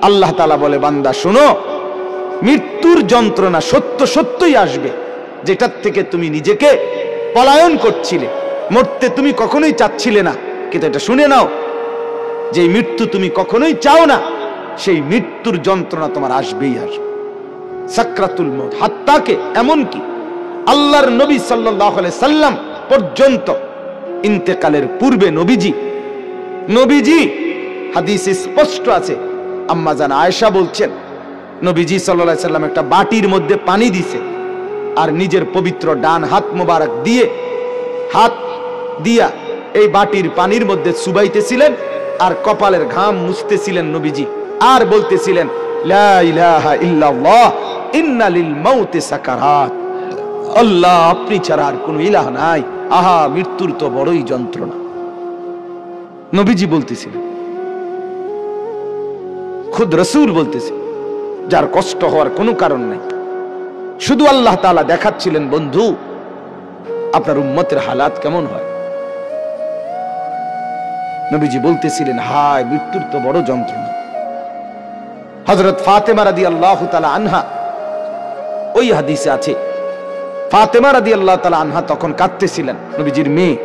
আল্লাহ তাআলা বলে, বান্দা শোনো, মৃত্যুর যন্ত্রণা সত্য সত্যই আসবে, যেটার থেকে তুমি নিজেকে পলায়ন করছিলে, মরতে তুমি কখনোই চাচ্ছিলে না। কিন্তু এটা শুনে নাও, যে মৃত্যু তুমি কখনোই চাও না, সেই মৃত্যুর যন্ত্রণা তোমার আসবেই আসবে। সাকরাতুল মউত, হাত্তাকে এমনকি আল্লাহর নবী সাল্লাল্লাহু আলাইহি সাল্লাম পর্যন্ত ইন্তেকালের পূর্বে নবীজি হাদিসে স্পষ্ট আছে, আম্মা জান আয়েশা বলছেন, নবীজি সাল্লাল্লাহু আলাইহি সাল্লাম একটা বাটির মধ্যে পানি দিছে, আর নিজের পবিত্র ডান হাত মোবারক দিয়ে এই বাটির পানির মধ্যে চুবাইতেছিলেন, আর কপালের ঘাম মুছতেছিলেন নবীজি, আর বলতেছিলেন, লা ইলাহা ইল্লাল্লাহ ইন্না লিল মাউতি সাকারাত, আল্লাহ আপনি ছাড়া আর কোনো ইলাহ নাই, আহা মৃত্যুর তো বড়ই যন্ত্রণা। নবীজি বলতেছিলেন, খুদ রাসূল বলতেছে, যার কষ্ট হওয়ার কোনো কারণ নাই, শুধু আল্লাহ তাআলা দেখাচ্ছিলেন, বন্ধু আপনার উম্মতের হালাত কেমন হয়। নবীজি বলতেছিলেন, হায় মৃত্যুর তো বড় যন্ত্রণা। হযরত ফাতেমা রাদিয়াল্লাহু তাআলা আনহা, ওই হাদিসে আছে, ফাতেমা রাদিয়াল্লাহু তাআলা আনহা তখন কাঁদতেছিলেন, নবীজির মেয়ে,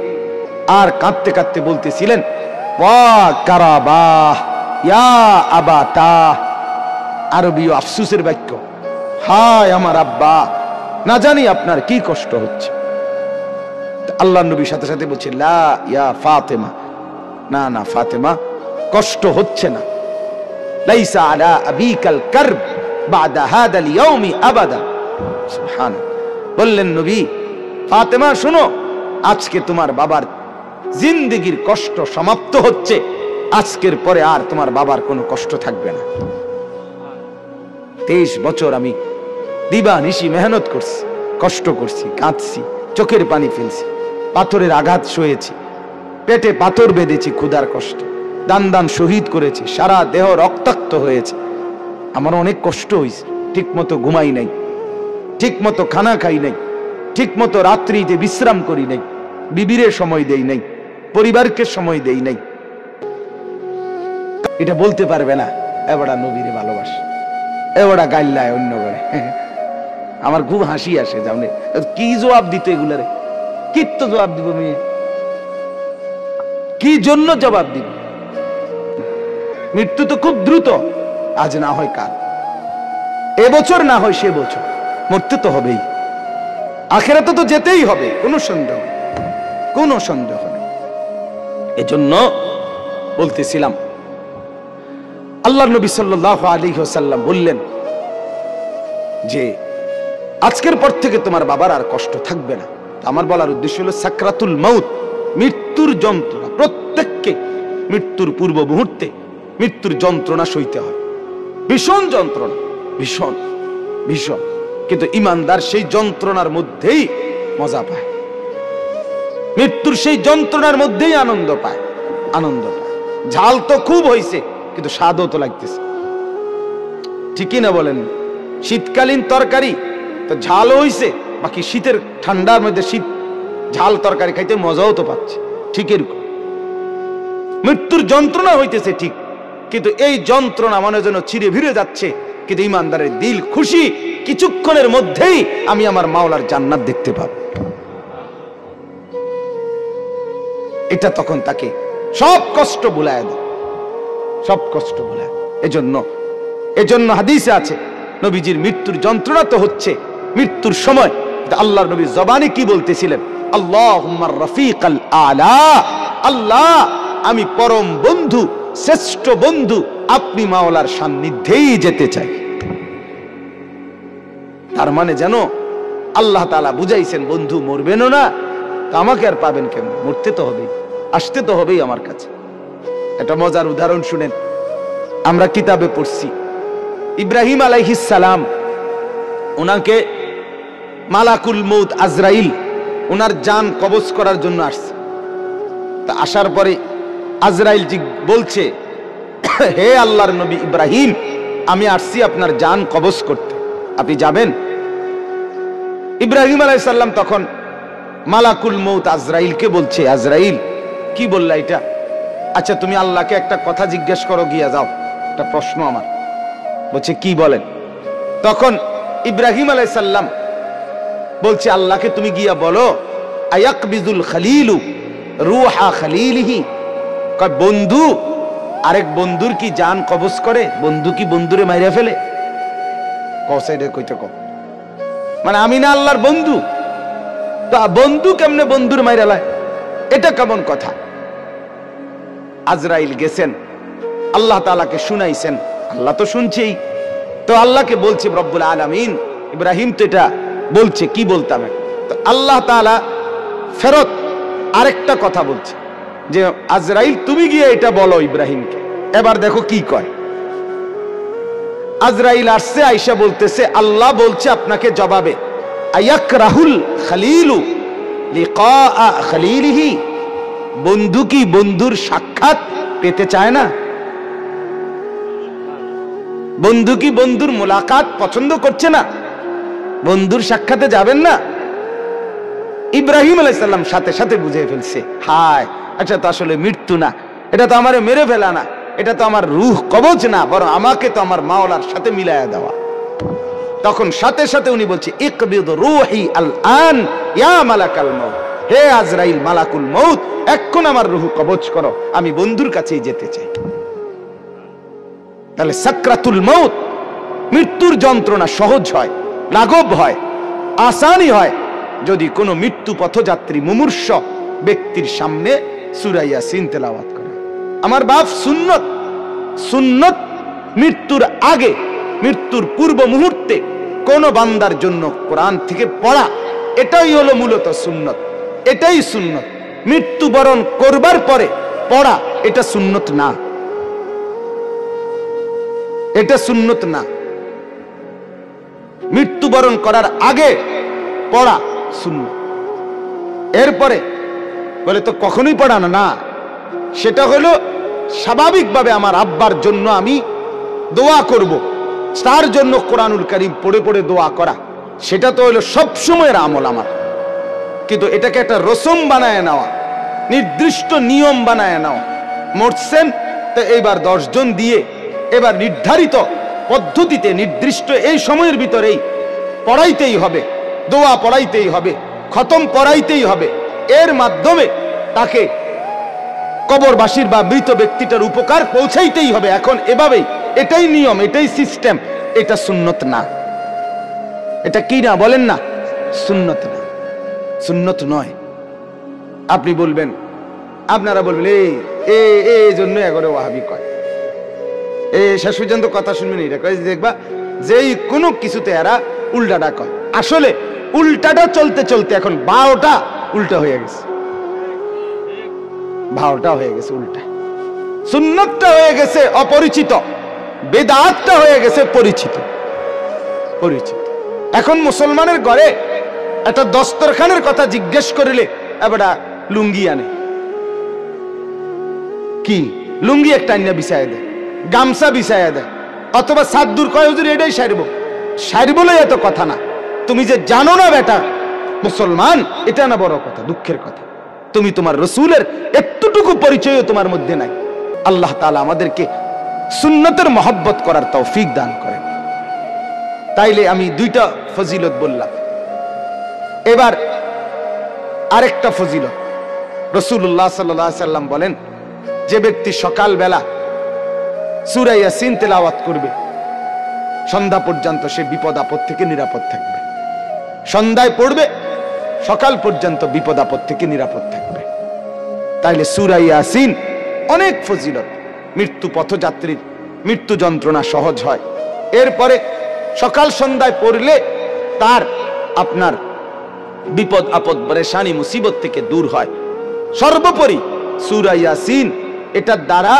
আর কাঁদতে কাঁদতে বলতেছিলেন, ওয়া কারাবাহ ইয়া আবাতা, আরবীয় আফসোসের বাক্য, হায় আমার আব্বা, না জানি আপনার কি কষ্ট হচ্ছে। আল্লাহ নবীর সাথে সাথে বলছে, লা ইয়া ফাতেমা, না না ফাতেমা, কষ্ট হচ্ছে না, লাইসা আলা আবিকাল কারব বাদা হাদাল ইয়াউমি আবাদা। সুবহানাল্লাহ। বললেন নবী, ফাতেমা শোনো, আজকে তোমার বাবার জিন্দেগীর কষ্ট সমাপ্ত হচ্ছে, আজকের পরে আর তোমার বাবার কোনো কষ্ট থাকবে না। 23 বছর আমি দিবানিশি মেহনত করছি, কষ্ট করছি, কাঁদছি, চোখের পানি ফেলছি, পাথরের আঘাত সয়েছি, পেটে পাথর বেঁধেছি, ক্ষুধার কষ্ট, দান শহীদ করেছি, সারা দেহ রক্তাক্ত হয়েছে, আমার অনেক কষ্ট হয়েছে, ঠিক মতো ঘুমাই নাই, ঠিক মতো খানা খাই নাই, ঠিক মতো রাত্রিতে বিশ্রাম করি নাই, বিবিরে সময় দেই নাই, পরিবারকে সময় দেই নাই। এটা বলতে পারবে না এবারে নবীরে ভালোবাসে, এবারে গাইল্লায় অন্য করে। আমার খুব হাসি আসে, জানে কি জবাব দিত এগুলারে, কি তো জবাব দিব, মেয়ে কি জন্য জবাব দিব? মৃত্যু তো খুব দ্রুত, আজ না হয় কাল, এবছর না হয় সে বছর, মরতে তো হবেই, আখিরাতে তো যেতেই হবে, কোনো সন্দেহ নেই। এজন্য বলতেছিলাম, আল্লাহর নবী সাল্লাল্লাহু আলাইহি ওয়াসাল্লাম বললেন যে আজকের পর থেকে তোমার বাবার আর কষ্ট থাকবে না। আমার বলার উদ্দেশ্য হলো সাকরাতুল মউত, মৃত্যুর যন্ত্রণা, প্রত্যেককে মৃত্যুর পূর্ব মুহূর্তে মৃত্যুর যন্ত্রণা সইতে হয়, ভীষণ যন্ত্রণা, ভীষণ ভীষণ। কিন্তু ঈমানদার সেই যন্ত্রণার মধ্যেই মজা পায়, মৃত্যুর সেই যন্ত্রণার মধ্যেই আনন্দ পায়। ঝাল তো খুব হয়েছে, কিন্তু স্বাদও তো লাগতেছে, ঠিকই না বলেন? শীতকালীন তরকারি তো ঝাল হইছে, বাকি শীতের ঠান্ডার মধ্যে শীত ঝাল তরকারি খাইতে মজাও তো পাচ্ছে, ঠিক এরকম মৃত্যুর যন্ত্রণা হইতেছে ঠিক, কিন্তু এই যন্ত্রণা মনে যেন চিরে ভিড়ে যাচ্ছে, কিন্তু ঈমানদারের দিল খুশি, কিছুক্ষণের মধ্যেই আমি আমার মাওলার জান্নাত দেখতে পাবো। এটা তখন তাকে সব কষ্ট ভুলায় দেয়, সব কষ্ট ভুলায়। এজন্য হাদিসে আছে, নবীজির মৃত্যুর যন্ত্রণা তো হচ্ছে মৃত্যুর সময়, আল্লাহর নবী জবানে কি বলতেছিলেন, আল্লাহুম্মা রাফিকাল আলা, আল্লাহ আমি পরম বন্ধু, শ্রেষ্ঠ বন্ধু, আপনি মাওলার সান্নিধ্যেই যেতে চাই। তার মানে যেন আল্লাহ তাআলা বুঝাইছেন, বন্ধু মরবেনও না, তা আমাকে আর পাবেন কেন, মরতে তো হবেই, আসতে তো হবেই আমার কাছে। একটা মজার উদাহরণ শুনেন, আমরা কিতাবে পড়ছি, ইব্রাহিম আলাইহিস সালাম, ওনাকে মালাকুল মউত আজরাইল ওনার জান কবজ করার জন্য আসছে। তা আসার পরে আজরাইল জি বলছে, হে আল্লাহর নবী ইব্রাহিম, আমি আসছি আপনার জান কবজ করতে, আপনি যাবেন? ইব্রাহিম আলাইহিস সালাম তখন মালাকুল মউত আজরাইলকে বলছে, আজরাইল কি বললা এটা? আচ্ছা তুমি আল্লাহকে একটা কথা জিজ্ঞেস করো, গিয়া যাও, একটা প্রশ্ন আমার, বলছে কি বলেন? তখন ইব্রাহিম আলাইহিস সালাম বলছে আল্লাহকে তুমি গিয়া বলো আয়াকবিজুল খলিলু রূহা খলিলিহি, কয় বন্ধু আরেক বন্ধুর কি জান কবজ করে? বন্ধু কি বন্ধুরে মাইরা ফেলে? কসাইডে কইতে কম, মানে আমি না আল্লাহর বন্ধু, তা বন্ধু কেমনে বন্ধুর মাইরা লায়? এটা কেমন কথা? আজরাইল গেছেন, আল্লাহ তাআলাকে শুনাইছেন, আল্লাহ তো শুনছেই, তো আল্লাহকে বলছে রব্বুল আলামিন ইব্রাহিম তো এটা বলছে, কি বলতাম? তো আল্লাহ তাআলা ফেরত আরেকটা কথা বলছে যে আজরাইল তুমি গিয়ে এটা বলো ইব্রাহিমকে। এবার দেখো কি কয়। আজরাইল আসছে, আয়েশা বলতেছে আল্লাহ বলছে আপনাকে জবাবে আয়াকরাহুল খলিলু লিকা খলিলিহি, বন্ধু কি বন্ধুর সাক্ষাৎ পেতে চায় না? বন্ধু কি বন্ধুর মোলাকাত পছন্দ করছে না? বন্ধুর সাক্ষাতে যাবেন না? ইব্রাহিম আলাইহিস সালাম সাথে সাথে বুঝে ফেলছে, হায় আচ্ছা তো আসলে মৃত্যু না, এটা তো আমারে মেরে ফেলা না, এটা তো আমার রূহ কবজ না, বরং আমাকে তো আমার মাওলার সাথে মিলায়া দেওয়া। তখন সাথে সাথে উনি বলছে ইকবিদ রূহি আল আন ইয়া মালাকাল মউত, হে আজরাইল মালাকুল মউত, এখন আমার রূহ কবজ করো, আমি বন্ধুর কাছেই যেতে চাই। তাহলে সাকরাতুল মউত, মৃত্যুর যন্ত্রণা সহজ হয়, লাঘব হয়, আসানি হয় যদি কোনো মৃত্যু পথযাত্রী মুমূর্ষ ব্যক্তির সামনে সূরা ইয়াসিন তেলাওয়াত করে। আমার বাপ সুন্নত, সুন্নত মৃত্যুর আগে, মৃত্যুর পূর্ব মুহূর্তে কোন বান্দার জন্য কোরআন থেকে পড়া, এটাই হলো মূলত সুন্নত, এটাই সুন্নত। মৃত্যুবরণ করবার পরে পড়া এটা সুন্নত না, এটা সুন্নত না। মৃত্যুবরণ করার আগে পড়া সুন্নত। এরপরে বলে তো কখনোই পড়ানো না, সেটা হলো স্বাভাবিকভাবে আমার আব্বার জন্য আমি দোয়া করব, তার জন্য কোরআনুল কারীম পড়ে পড়ে দোয়া করা, সেটা তো হলো সব সময়ের আমল আমার। কিন্তু এটাকে একটা রসম বানায় নেওয়া, নির্দিষ্ট নিয়ম বানায় নেওয়া, মরছেন তো এইবার 10 জন দিয়ে এবার নির্ধারিত পদ্ধতিতে নির্দিষ্ট এই সময়ের ভিতরেই পড়াইতেই হবে, দোয়া পড়াইতেই হবে, খতম পড়াইতেই হবে, এর মাধ্যমে তাকে কবরবাসীর বা মৃত ব্যক্তিটার উপকার পৌঁছাইতেই হবে। এখন এভাবেই, এটাই নিয়ম, এটাই সিস্টেম, এটা সুন্নত না। এটা কি না বলেন না? সুন্নত না, সুন্নত নয়। আপনি বলবেন, আপনারা বলবেন এই জন্য এগরে ওয়াহাবি কয়, শেষ পর্যন্ত কথা শুনবেন, এটা কয় দেখবা যেই কোনো কিছুতে এরা উল্টাটা কয়। আসলে উল্টাটা চলতে চলতে এখন 12টা উল্টা হয়ে গেছে, 12টা হয়ে গেছে উল্টা। সুন্নতটা হয়ে গেছে অপরিচিত, বেদাতটা হয়ে গেছে পরিচিত, পরিচিত। এখন মুসলমানের ঘরে একটা দস্তরখানের কথা জিজ্ঞেস করিলে এবার লুঙ্গি আনে, কি লুঙ্গি একটা আইনা বিছায় দেয়, গামছা বিছায় দেয়, অথবা সাদ্দুর কয় হুজুর এটাই সারবো, সারবলে এত কথা না। তুমি যে জানো না বেটা মুসলমান, এটা না বড় কথা, দুঃখের কথা। তুমি তোমার রসুলের এতটুকু পরিচয়ও তোমার মধ্যে নাই। আল্লাহ তাআলা আমাদেরকে সুন্নতের মহব্বত করার তৌফিক দান করেন। তাইলে আমি 2টা ফজিলত বললাম, এবার আরেকটা ফজিলত। রাসূলুল্লাহ সাল্লাল্লাহু আলাইহি সাল্লাম বলেন, যে ব্যক্তি সকালবেলা সূরা ইয়াসিন তেলাওয়াত করবে সন্ধ্যা পর্যন্ত সে বিপদ আপদ থেকে নিরাপদ থাকবে। সন্ধ্যায় পড়বে, সকাল পর্যন্ত বিপদ আপদ থেকে নিরাপদ থাকবে। তাইলে সূরা ইয়াসিন অনেক ফজিলত, মৃত্যু পথযাত্রীর মৃত্যু যন্ত্রণা সহজ হয়। এরপরে সকাল সন্ধ্যায় পড়লে তার আপনার বিপদ আপদ পরেশানি মুসিবত থেকে দূর হয়। সর্বোপরি সূরা ইয়াসিন এটার দ্বারা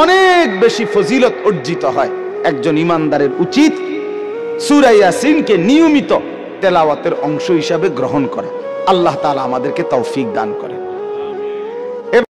অনেক বেশি ফজিলত অর্জিত হয়। একজন ইমানদারের উচিত সূরা ইয়াসিনকে নিয়মিত তেলাওয়াতের অংশ হিসাবে গ্রহণ করা। আল্লাহ তাআলা আমাদেরকে তৌফিক দান করে।